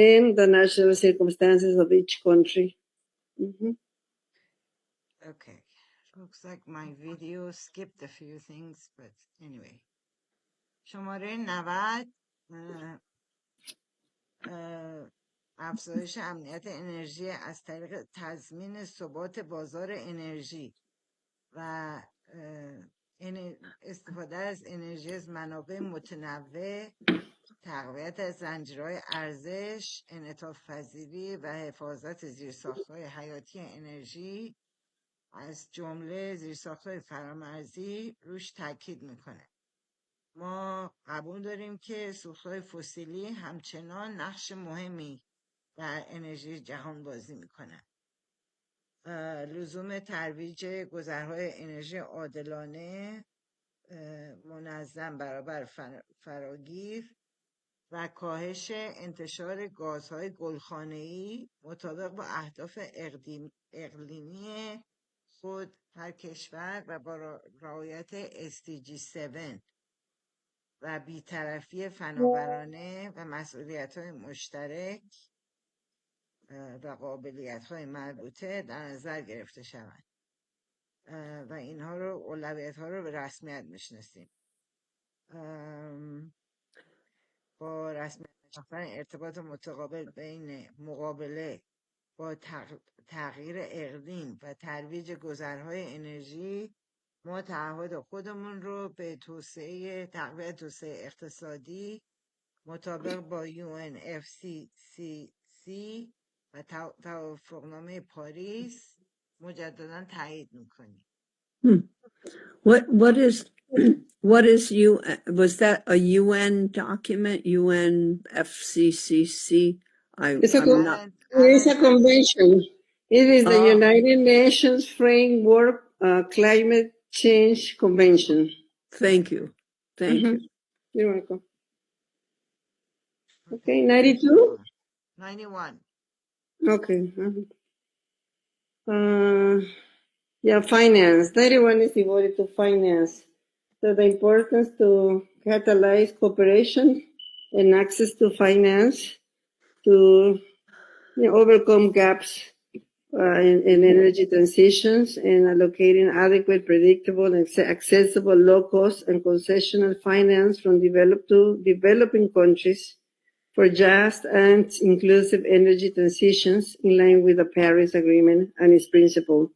and the national circumstances of each country. Okay. Looks like my video skipped a few things, but anyway. شماره 90 افزایش امنیت انرژی از طریق تضمین ثبات بازار انرژی و استفاده از انرژی از منابع متنوع، تقویت از زنجیرهای ارزش، انعطاف پذیری و حفاظت زیرساخت‌های حیاتی انرژی از جمله زیرساخت‌های فرامرزی روش تاکید میکنه. ما قبول داریم که سوخت‌های فسیلی همچنان نقش مهمی در انرژی جهان بازی میکنن. لزوم ترویج گذرهای انرژی عادلانه، منظم، برابر، فراگیر و کاهش انتشار گازهای گلخانه‌ای مطابق با اهداف اقلیمی خود هر کشور و با رعایت SDG 7 و بی‌طرفی فناورانه و مسئولیت‌های مشترک و قابلیت‌های مربوطه در نظر گرفته شوند و اینها رو، اولویت‌ها رو به رسمیت میشناسیم. با رسمیت شناختن ارتباط متقابل بین مقابله با تغییر اقلیم و ترویج گذرهای انرژی، ما تعهد خودمون رو به تقویت توسعه اقتصادی مطابق با UNFCCC و توافقنامه پاریس مجددا تایید میکنیم. What is was that a UN document, UNFCCC? It's a convention. It is the United Nations Framework Climate Change Convention. Thank you. Thank you. You're welcome. Okay, 92? 91. Okay. Finance. 91 is devoted to finance. So the importance to catalyze cooperation and access to finance to overcome gaps in energy transitions and allocating adequate, predictable, and accessible low-cost and concessional finance from developed to developing countries for just and inclusive energy transitions in line with the Paris Agreement and its principle.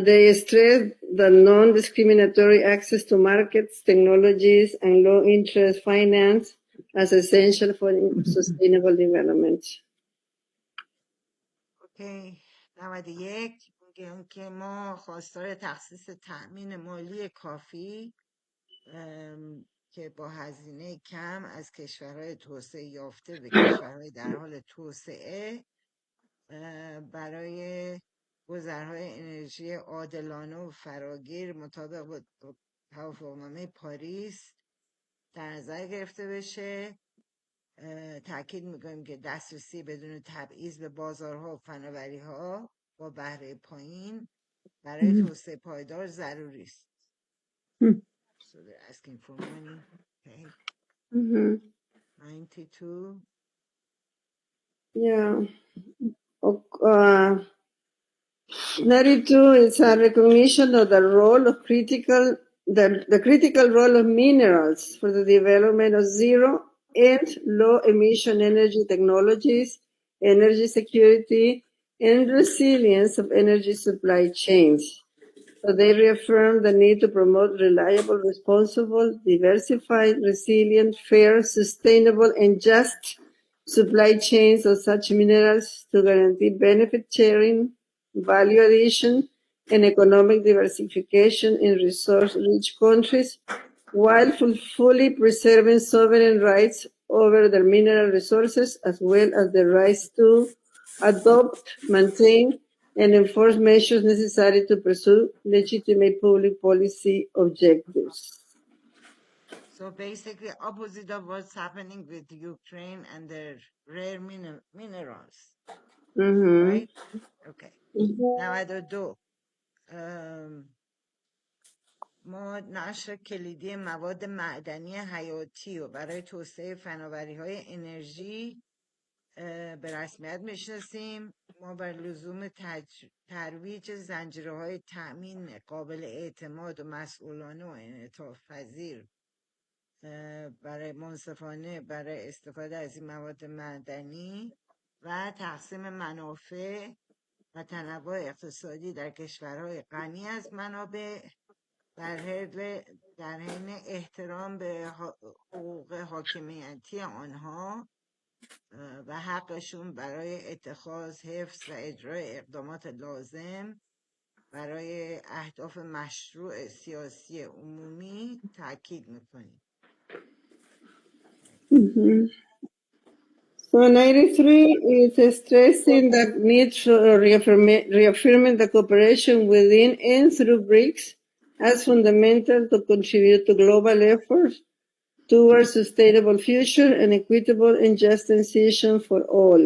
They stress the non-discriminatory access to markets, technologies, and low-interest finance as essential for sustainable development. اوکی. 91 میگم که ما خواستار تخصیص تأمین مالی کافی که با هزینه کم از کشورهای توسعه یافته به کشورهای در حال توسعه برای گذرهای انرژی عادلانه و فراگیر مطابق با توافقنامه پاریس در نظر گرفته بشه. تأکید میکنیم که دسترسی بدون تبعیض به بازارها و فناوری‌ها با بهره پایین برای توسعه پایدار ضروری است. So they're asking for money. Okay. 92. Yeah. 92 is a recognition of the role of the critical role of minerals for the development of zero and low emission energy technologies, energy security, and resilience of energy supply chains. So they reaffirm the need to promote reliable, responsible, diversified, resilient, fair, sustainable, and just supply chains of such minerals to guarantee benefit sharing, value addition, and economic diversification in resource-rich countries, while fully preserving sovereign rights over their mineral resources, as well as the rights to adopt, maintain, and enforce measures necessary to pursue legitimate public policy objectives. So basically opposite of what's happening with Ukraine and their rare minerals. Right? Okay. 92. ما نقش کلیدی مواد معدنی حیاتی و برای توسعه فناوری‌های انرژی به رسمیت میشناسیم. ما بر لزوم ترویج زنجیره‌های تأمین قابل اعتماد و مسئولانه و انعطاف پذیر برای منصفانه برای استفاده از این مواد معدنی و تقسیم منافع و تنوع اقتصادی در کشورهای غنی از منابع در حین احترام به حقوق حاکمیتی آنها و حقشون برای اتخاذ، حفظ و اجرای اقدامات لازم برای اهداف مشروع سیاسی عمومی تاکید میکنیم. So 93 is stressing the need for reaffirming the cooperation within and through BRICS as fundamental to contribute to global efforts towards sustainable future and equitable and just transition for all.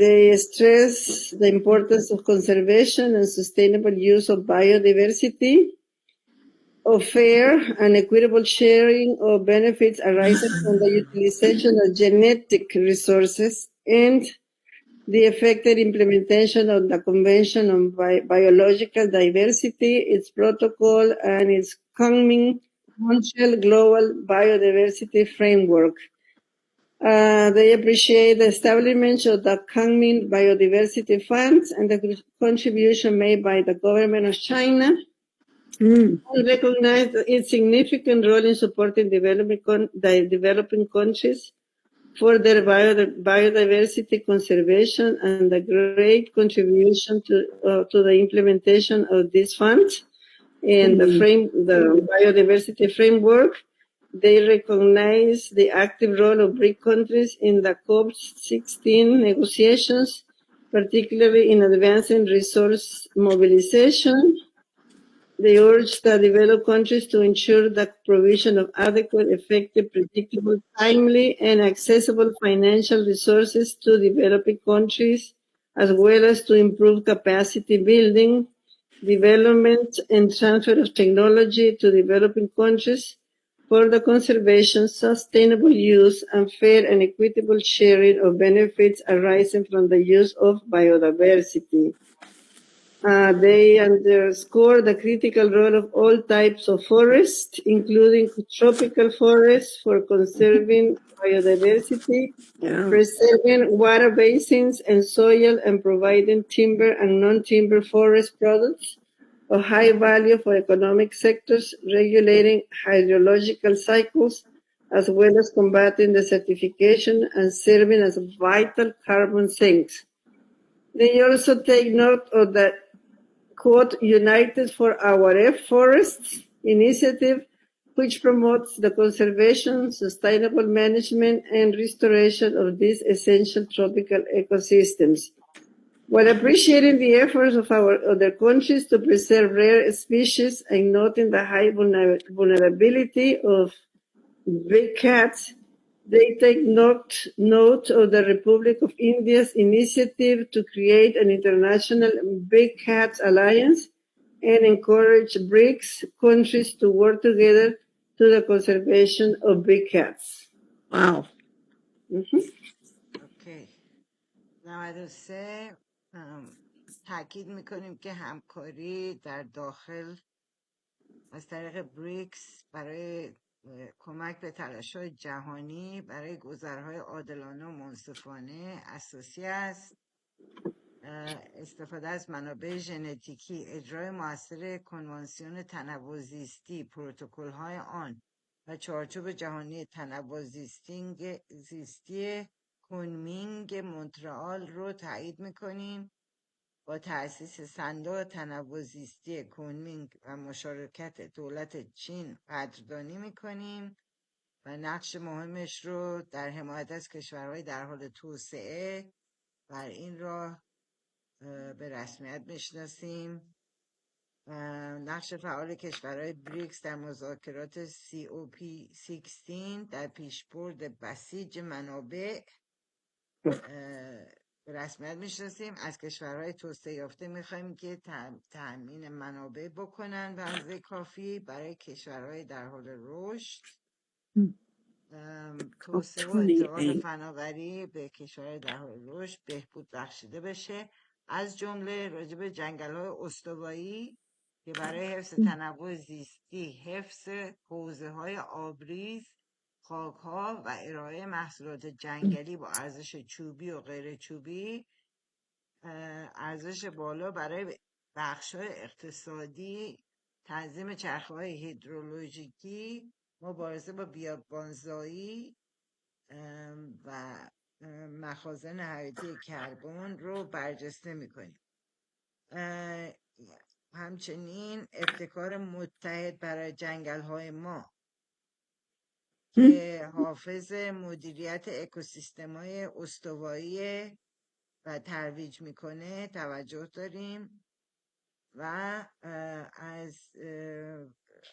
They stress the importance of conservation and sustainable use of biodiversity, of fair and equitable sharing of benefits arising from the utilization of genetic resources, and the effective implementation of the Convention on Biological Diversity, its protocol, and its coming Global Biodiversity Framework. They appreciate the establishment of the Kunming Biodiversity Funds and the contribution made by the government of China. We recognize its significant role in supporting developing countries for their biodiversity conservation and the great contribution to the implementation of these funds and the biodiversity framework. They recognize the active role of BRIC countries in the COP16 negotiations, particularly in advancing resource mobilization. They urge the developed countries to ensure the provision of adequate, effective, predictable, timely, and accessible financial resources to developing countries, as well as to improve capacity building, development, and transfer of technology to developing countries for the conservation, sustainable use, and fair and equitable sharing of benefits arising from the use of biodiversity. They underscore the critical role of all types of forests, including tropical forests, for conserving biodiversity, preserving water basins and soil, and providing timber and non-timber forest products of high value for economic sectors, regulating hydrological cycles, as well as combating desertification and serving as vital carbon sinks. They also take note of the quote, United for Our Forests initiative, which promotes the conservation, sustainable management, and restoration of these essential tropical ecosystems. While appreciating the efforts of other countries to preserve rare species and noting the high vulnerability of big cats, they take note of the Republic of India's initiative to create an international Big Cats Alliance and encourage BRICS countries to work together to the conservation of big cats. Wow. اوکی. 93 تاکید میکنیم که همکاری در داخل از طریق بریکس برای کمک به تلاش‌های جهانی برای گذرهای عادلانه و منصفانه اساسی است. استفاده از منابع ژنتیکی، اجرای مؤثر کنوانسیون تنوع زیستی، پروتکل‌های آن و چارچوب جهانی تنوع زیستی کنمینگ مونترآل رو تایید می‌کنیم. با تأسیس صندوق تنوع زیستی کنمینگ و مشارکت دولت چین قدردانی می‌کنیم و نقش مهمش رو در حمایت از کشورهای در حال توسعه بر این راه به رسمیت میشناسیم. نقش فعال کشورهای بریکس در مذاکرات COP16 در پیشبرد بسیج منابع به رسمیت میشناسیم. از کشورهای توسعه یافته میخوایم که تأمین منابع بکنن به اندازه کافی برای کشورهای در حال رشد، توسعه و انتقال 28. فناوری به کشورهای در حال رشد بهبود بخشیده بشه، از جمله راجع به جنگل‌های استوایی که برای حفظ تنوع زیستی، حفظ حوزه‌های آبریز، خاک‌ها و ارائه محصولات جنگلی با ارزش چوبی و غیر چوبی، ارزش بالا برای بخش‌های اقتصادی، تنظیم چرخه‌های هیدرولوژیکی، مبارزه با بیابانزایی و مخازن حیاتی کربن رو برجسته میکنیم. همچنین ابتکار متحد برای جنگل ما که حافظ مدیریت اکوسیستم‌های استوایی و ترویج میکنه توجه داریم و از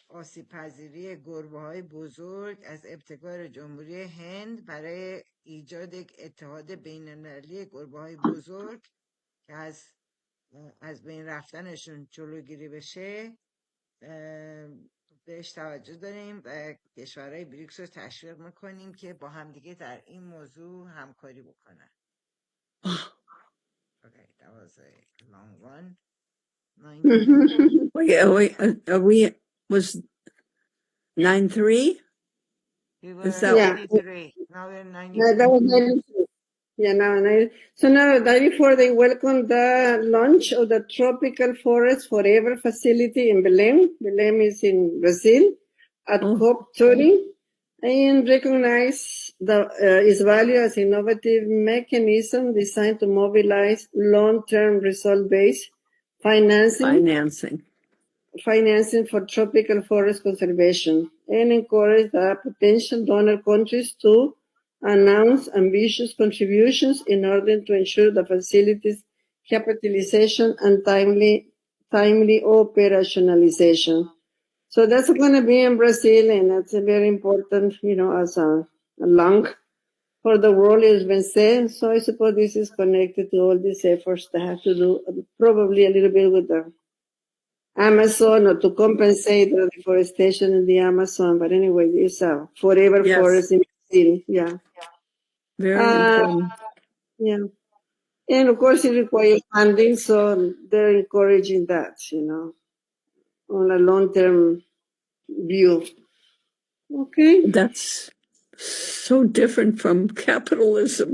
آسیب پذیری گربه‌های بزرگ از ابتکار جمهوری هند برای ایجاد یک اتحاد بین‌المللی گربه‌های بزرگ که از بین رفتنشون جلوگیری بشه بهش توجه داریم و کشورهای بریکس رو تشویق میکنیم که با همدیگه در این موضوع همکاری بکنن. Okay, that was a long one. 93. Was 9-3? We were Is that 93. Now we're 94. That was 93. Yeah, so now 94 they welcomed the launch of the Tropical Forest Forever facility in Belém. Belém is in Brazil at COP30 and recognize its value as innovative mechanism designed to mobilize long-term result-based financing for tropical forest conservation and encourage the potential donor countries to announce ambitious contributions in order to ensure the facility's capitalization and timely operationalization. So that's going to be in Brazil, and that's a very important, as a lung for the world, has been said. So I suppose this is connected to all these efforts that have to do probably a little bit with the Amazon, or to compensate the deforestation in the Amazon. But anyway, it's a forever forest in Brazil. Yeah. very important? Yeah. And of course, it requires funding, so they're encouraging that, on a long-term view. Okay. That's so different from capitalism.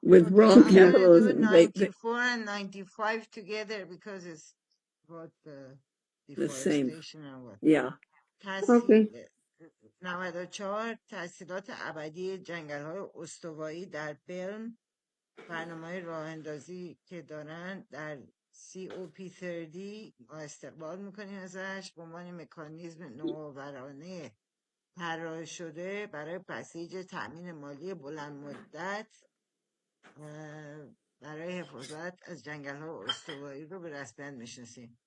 With raw I'm going to do capitalism, 94 and 95 together because it's about the the same. deforestation and what. Yeah. Okay. 94 تحصیلات ابدی جنگل‌های استوایی در بلم، برنامه راه اندازی که دارن در COP30 ما استقبال میکنیم ازش به عنوان مکانیزم نوآورانه طراحی شده برای بسیج تأمین مالی بلند مدت برای حفاظت از جنگل‌های استوایی رو به رسمیت میشناسیم.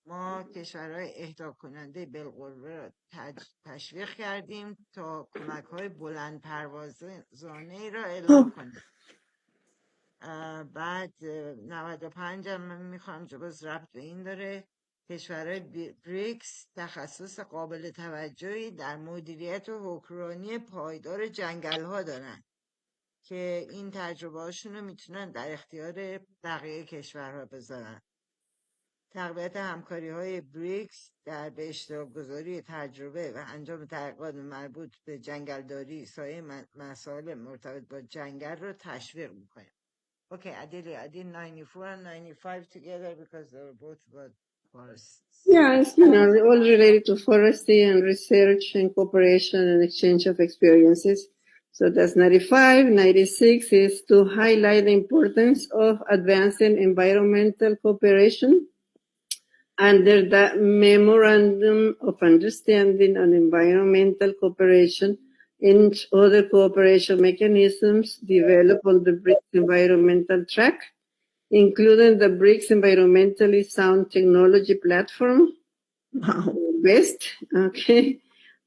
ما کشورهای اهدا کننده بالقوه را تشویق کردیم تا کمک‌های بلند پروازانه را اعلام کنند. بعد 95 هم من میخوام باز ربط به این داره. کشورهای بریکس تخصص قابل توجهی در مدیریت و حکمرانی پایدار جنگل ها دارن که این تجربه هاشون رو میتونن در اختیار بقیه کشورها بذارن. تقویت همکاری های بریکس در به اشتراک گذاری تجربه و انجام تحقیقات مربوط به جنگلداری سایر مسائل مرتبط با جنگل رو تشویق میکنه. Okay, I did 94 and 95 together because they were both about forests. Yeah, it's, all related to forestry and research and cooperation and exchange of experiences. So that's 95. 96 is to highlight the importance of advancing environmental cooperation under the Memorandum of Understanding on Environmental Cooperation and other cooperation mechanisms developed on the BRICS environmental track, including the BRICS Environmentally Sound Technology Platform, Wow. BEST, okay,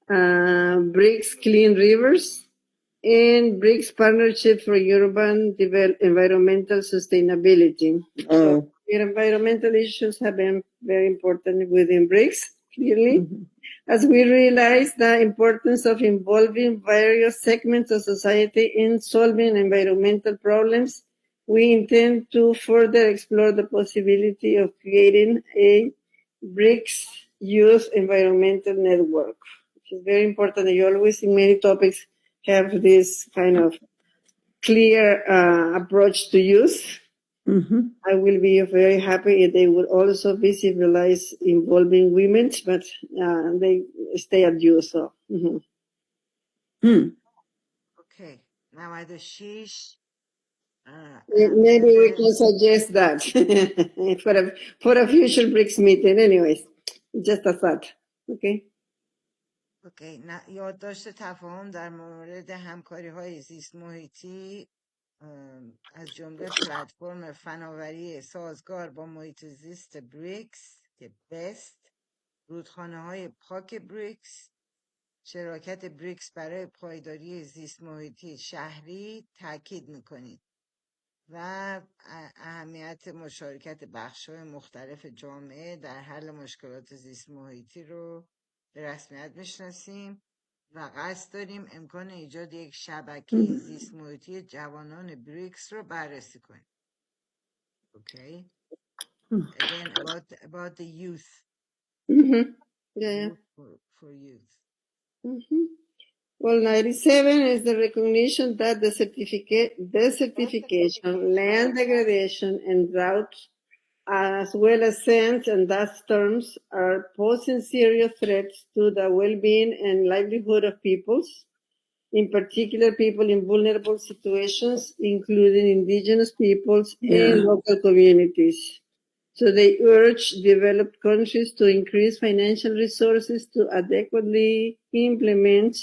BRICS Clean Rivers, and BRICS Partnership for Urban Environmental Sustainability. So environmental issues have been very important within BRICS, clearly. As we realize the importance of involving various segments of society in solving environmental problems, we intend to further explore the possibility of creating a BRICS Youth Environmental Network, which is very important. You always, in many topics, have this kind of clear approach to youth. I will be very happy if they would also visibilize involving women, but they stay at youth. So. Okay. 96. Maybe we can suggest that for a future BRICS meeting. Anyways, just a thought. Okay. اوکی. یادداشت تفاهم در مورد همکاری های زیست محیطی از جمله پلتفرم فناوری سازگار با محیط زیست بریکس که بست، رودخانه های پاک بریکس، شراکت بریکس برای پایداری زیست محیطی شهری تاکید میکنید و اهمیت مشارکت بخش‌های مختلف جامعه در حل مشکلات زیست محیطی رو به رسمیت میشناسیم و قصد داریم امکان ایجاد یک شبکه زیست محیطی جوانان بریکس رو بررسی کنیم. Okay. Again, about the youth. Yeah. For youth. Well, 97 is the recognition that the desertification, land degradation, and drought, as well as sand and dust storms, are posing serious threats to the well-being and livelihood of peoples, in particular people in vulnerable situations, including indigenous peoples and local communities. So they urge developed countries to increase financial resources to adequately implement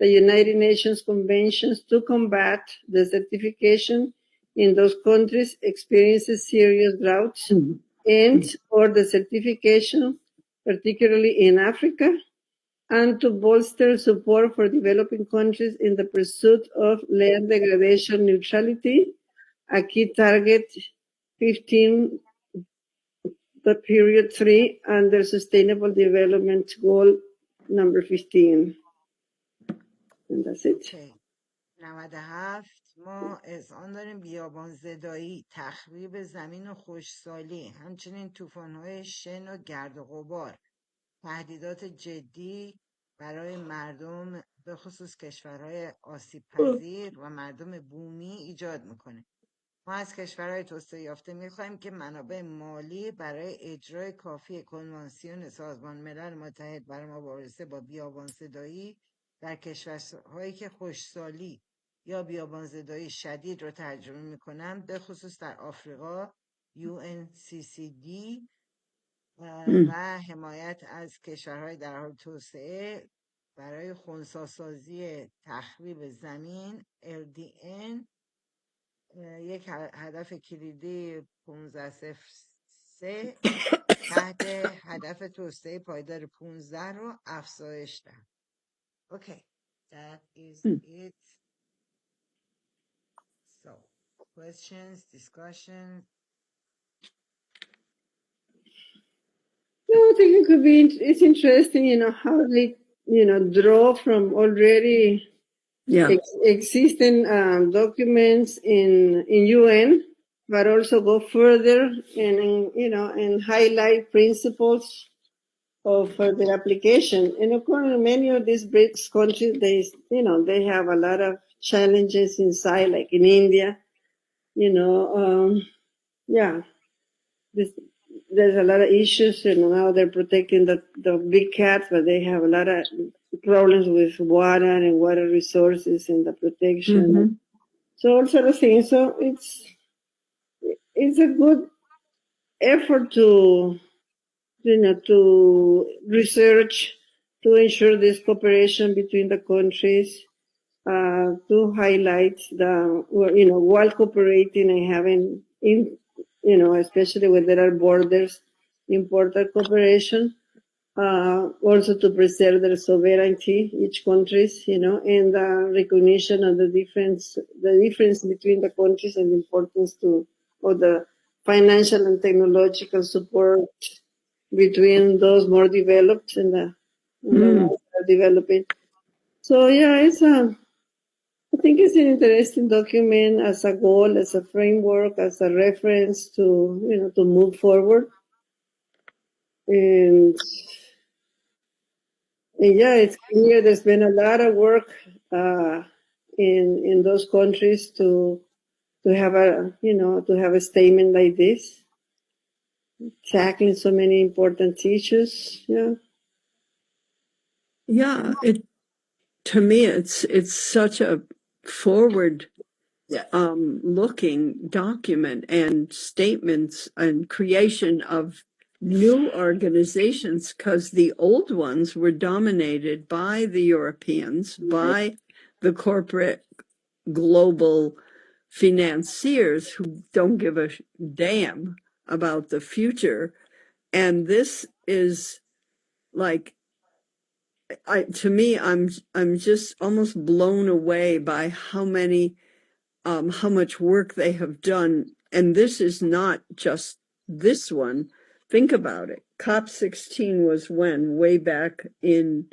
the United Nations conventions to combat desertification in those countries experiencing serious droughts and or desertification, particularly in Africa, and to bolster support for developing countries in the pursuit of land degradation neutrality, a key target 15, the period 3 under Sustainable Development Goal number 15. And that's it. Okay. 97 ما اذعان داریم بیابان زدایی، تخریب زمین و خشکسالی، همچنین طوفان‌های شن و گرد و غبار تهدیدات جدی برای مردم به خصوص کشورهای آسیب پذیر و مردم بومی ایجاد میکنه. ما از کشورهای توسعه یافته میخوایم که منابع مالی برای اجرای کافی کنوانسیون سازمان ملل متحد برای مبارزه با بیابانزدایی در کشورهایی که خشکسالی یا بیابانزدایی شدید رو تجربه میکنن، به خصوص در آفریقا UNCCD و حمایت از کشورهای در حال توسعه برای خنثی‌سازی تخریب زمین LDN، یک هدف کلیدی 1503 تحت هدف توسعه پایدار 15 رو افزایش دهد. Okay, that is it. So, questions, discussion. No, I think it could be, it's interesting, how they, draw from already existing documents in UN, but also go further and highlight principles of their application. And of course, many of these BRICS countries, they have a lot of challenges inside, like in India, there's a lot of issues, now they're protecting the big cats, but they have a lot of problems with water and water resources and the protection. So all sort of things. So it's a good effort to research, to ensure this cooperation between the countries, to highlight while cooperating and having especially when there are borders, important cooperation. also to preserve their sovereignty, each countries, and recognition of the difference between the countries and the importance of the financial and technological support between those more developed and the ones that are developing. So yeah, I think it's an interesting document as a goal, as a framework, as a reference to move forward. And yeah, it's clear there's been a lot of work in those countries to have a statement like this, tackling so many important issues. Yeah. Yeah, to me it's such a forward looking document and statements and creation of new organizations, because the old ones were dominated by the Europeans, by the corporate global financiers who don't give a damn about the future. And this is like, to me, I'm just almost blown away by how much work they have done. And this is not just this one. Think about it. COP16 was when? Way back in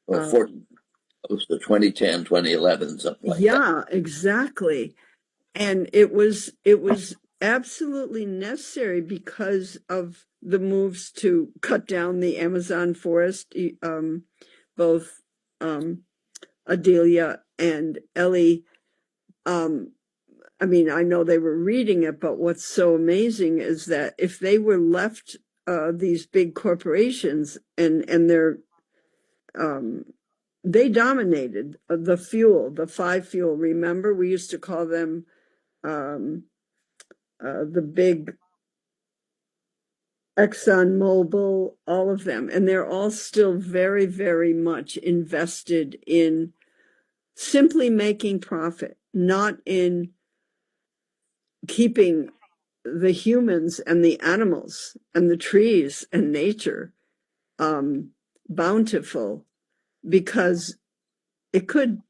close to 2010, 2011, something like that. Yeah, exactly. And it was absolutely necessary because of the moves to cut down the Amazon forest. Both Adelia and Ellie, I mean, I know they were reading it, but what's so amazing is that if they were left, these big corporations and they dominated the fuel, the 5 fuel. Remember, we used to call them the big ExxonMobil, all of them, and they're all still very, very much invested in simply making profit, not in keeping the humans and the animals and the trees and nature bountiful, because it could,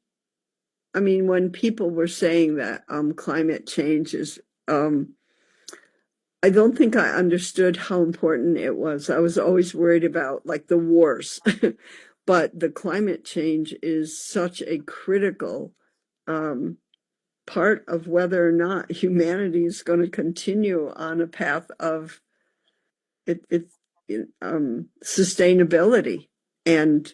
I mean, when people were saying that climate change is, I don't think I understood how important it was. I was always worried about like the wars, but the climate change is such a critical part of whether or not humanity is going to continue on a path of sustainability. And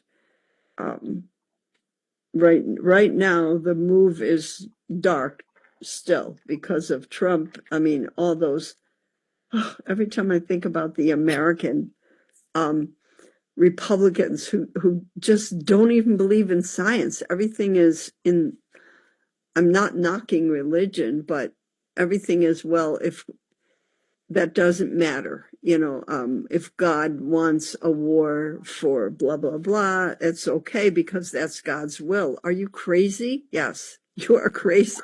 right now the move is dark still because of Trump. I mean, all those, every time I think about the American Republicans who just don't even believe in science. Everything is I'm not knocking religion, but everything is, well, if that doesn't matter, if God wants a war for blah, blah, blah, it's okay because that's God's will. Are you crazy? Yes, you are crazy.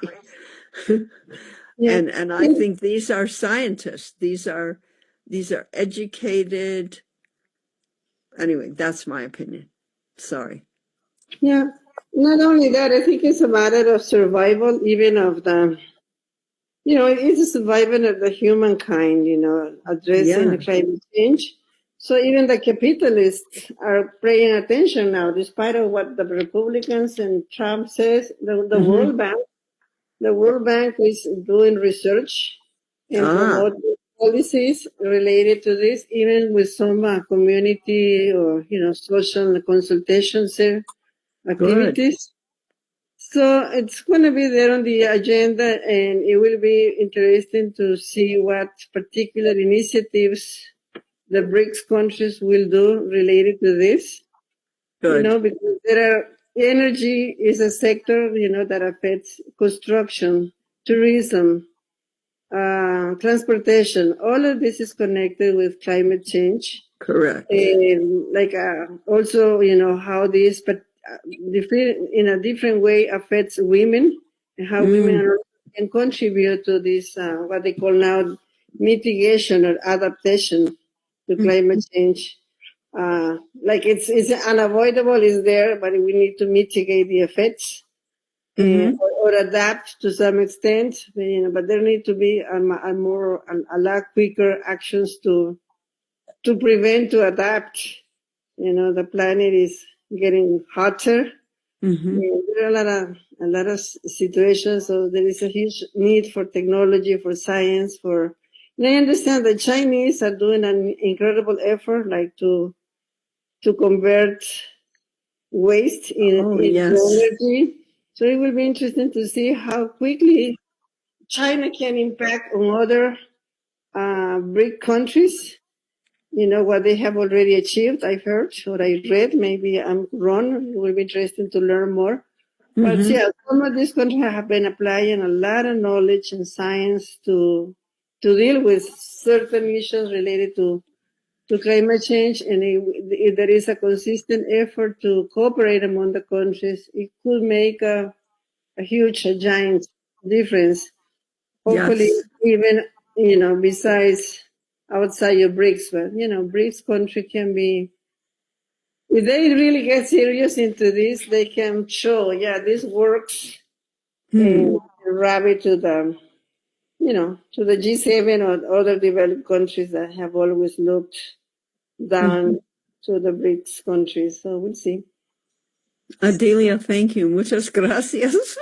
Yeah. And I think these are scientists. These are educated. Anyway, that's my opinion. Sorry. Yeah. Not only that, I think it's a matter of survival, even of the, it's a survival of the humankind, addressing the climate change. So even the capitalists are paying attention now, despite of what the Republicans and Trump says. The World Bank is doing research and promoting policies related to this, even with some community or social consultations activities. Good. So it's going to be there on the agenda, and it will be interesting to see what particular initiatives the BRICS countries will do related to this. Good. Because energy is a sector, that affects construction, tourism, transportation. All of this is connected with climate change. Correct. Also, how this, but in a different way, affects women and how women can contribute to this, what they call now mitigation or adaptation to climate change. like it's unavoidable, it's there, but we need to mitigate the effects Mhm. or adapt to some extent. But there need to be a lot quicker actions to prevent, to adapt. The planet is getting hotter. Mhm. There are a lot of situations, so there is a huge need for technology, for science, and I understand the Chinese are doing an incredible effort, like to convert waste Oh, into yes. energy. So it will be interesting to see how quickly China can impact on other BRIC countries. What they have already achieved, I've heard, or I read, maybe I'm wrong. It will be interesting to learn more. But Mhm. yeah, some of these countries have been applying a lot of knowledge and science to deal with certain issues related to climate change. And if there is a consistent effort to cooperate among the countries, it could make a huge, a giant difference. Hopefully, Yes. even, besides outside your BRICS, but, BRICS country can be, if they really get serious into this, they can show, yeah, this works, and wrap it to to the G7 or other developed countries that have always looked down to the BRICS countries. So we'll see. Adelia, thank you. Muchas gracias.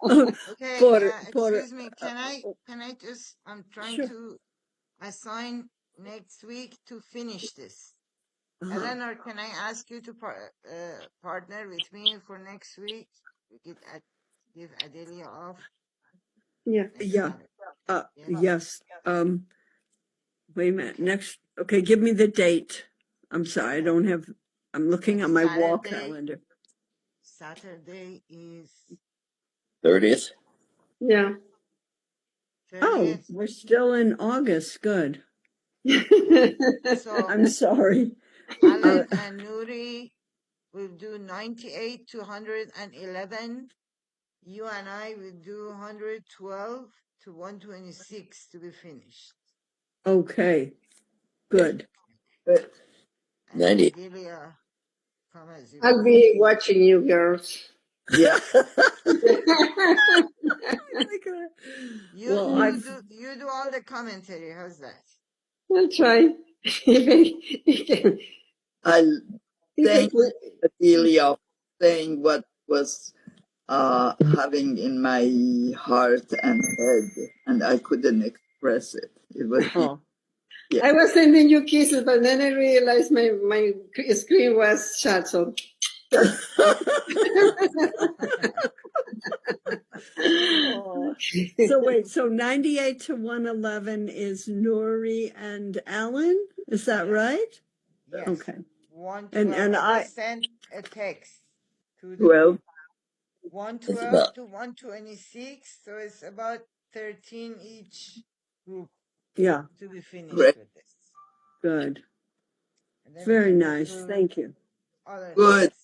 Okay, por, excuse me. Can I just, I'm trying sure. to assign next week to finish this. Uh-huh. Eleanor, can I ask you to partner with me for next week? We could give Adelia off Yeah. next Yeah. Saturday. Yes. Wait a minute. Next. Okay. Give me the date. I'm sorry. I don't have, I'm looking at my wall calendar. Saturday is 30th. Yeah. 30th. Oh, we're still in August. Good. So I'm sorry. Alan and Nuri will do 98 to 111. You and I will do 112 to 126 to be finished. Okay. Good. Good. And 90. Adelia, come as you I'll please. be watching you girls. Yeah. Well, You do all the commentary. How's that? I'll try. I thank Adelia for saying what was having in my heart and head, and I couldn't express it. It was I was sending you kisses, but then I realized my screen was shut. So So wait, so 98 to 111 is Nuri and Alan? Is that right? Yes. Okay. 112. And I I just sent a text to the 12. group. 112 about to 126. So it's about 13 each group yeah, to be finished great. with this. good. And then we Very can go nice. through Thank you. other Good. things.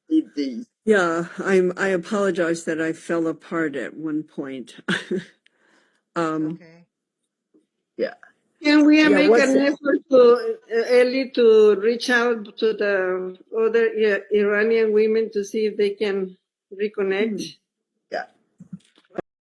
Indeed. Yeah, I apologize that I fell apart at one point. Okay. Yeah. can we make what's an effort to Ellie to reach out to the other Iranian women to see if they can reconnect?